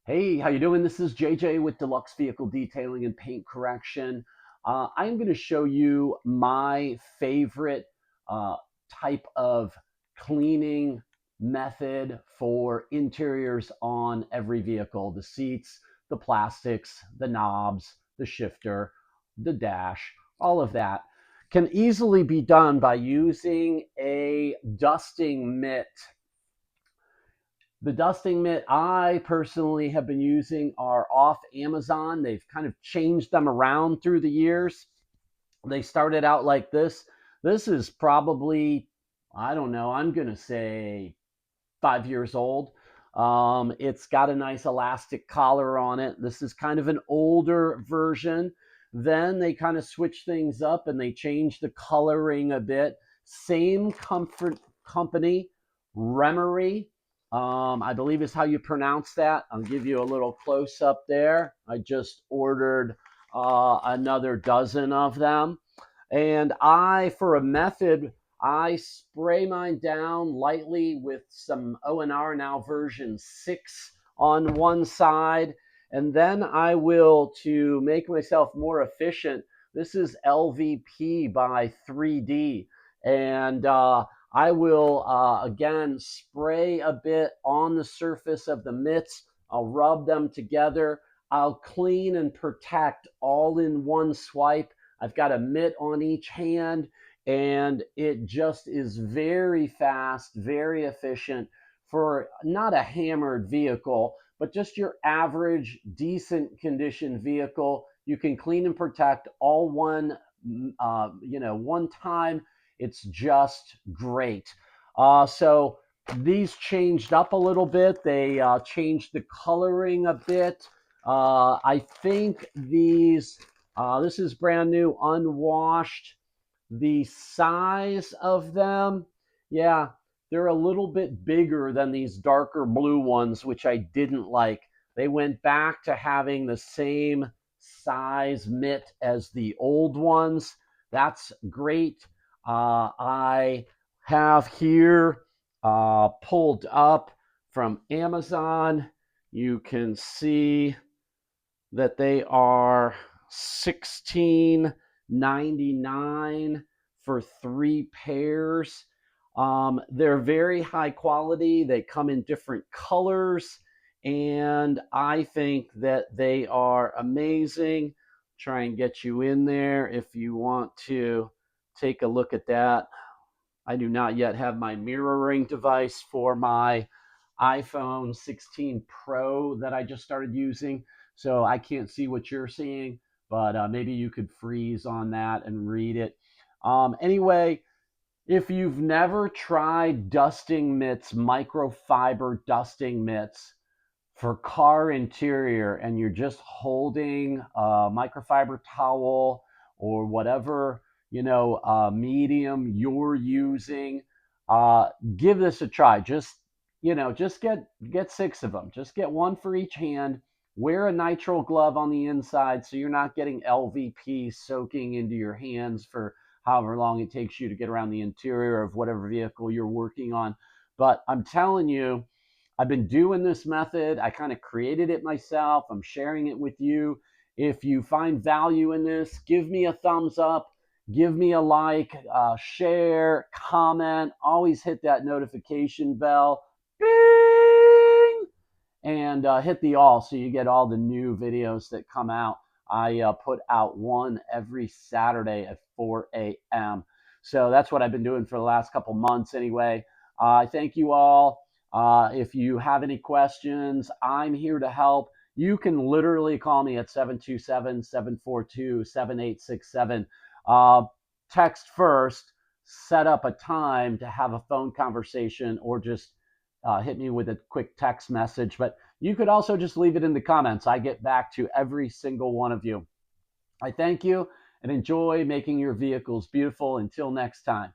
Hey, how you doing? This is JJ with Deluxe Vehicle Detailing and Paint Correction. I'm going to show you my favorite uh, type of cleaning method for interiors on every vehicle: the seats, the plastics, the knobs, the shifter, the dash, all of that can easily be done by using a dusting mitt. The dusting mitt I personally have been using are off Amazon. They've kind of changed them around through the years. They started out like this. This is probably, I don't know, I'm going to say 5 years old. It's got a nice elastic collar on it. This is kind of an older version. Then they kind of switched things up and they changed the coloring a bit. Same comfort company, Remery, I believe is how you pronounce that. I'll give you a little close up there. I just ordered another dozen of them. And for a method, I spray mine down lightly with some O&R, now version 6, on one side. And then I will, to make myself more efficient, this is LVP by 3D. And I will, again, spray a bit on the surface of the mitts. I'll rub them together. I'll clean and protect all in one swipe. I've got a mitt on each hand, and it just is very fast, very efficient for not a hammered vehicle, but just your average, decent condition vehicle. You can clean and protect all one time. It's just great. So these changed up a little bit. They changed the coloring a bit. I think this is brand new, unwashed. The size of them, yeah, they're a little bit bigger than these darker blue ones, which I didn't like. They went back to having the same size mitt as the old ones. That's great. I have here pulled up from Amazon. You can see that they are 16.99 for 3 pairs. They're very high quality. They come in different colors, and I think that they are amazing. Try and get you in there if you want to take a look at that. I do not yet have my mirroring device for my iPhone 16 Pro that I just started using, so I can't see what you're seeing, but maybe you could freeze on that and read it. Anyway, if you've never tried dusting mitts, microfiber dusting mitts for car interior, and you're just holding a microfiber towel or whatever medium you're using, uh, give this a try. Just get 6 of them. Just get one for each hand. Wear a nitrile glove on the inside so you're not getting LVP soaking into your hands for however long it takes you to get around the interior of whatever vehicle you're working on. But I'm telling you, I've been doing this method. I kind of created it myself. I'm sharing it with you. If you find value in this, give me a thumbs up, give me a like, share, comment. Always hit that notification bell. Bing! And hit the all so you get all the new videos that come out. I put out one every Saturday at 4 a.m. So that's what I've been doing for the last couple months anyway. I thank you all. If you have any questions, I'm here to help. You can literally call me at 727-742-7867. Text first, set up a time to have a phone conversation, or just hit me with a quick text message. But you could also just leave it in the comments. I get back to every single one of you. I thank you and enjoy making your vehicles beautiful. Until next time.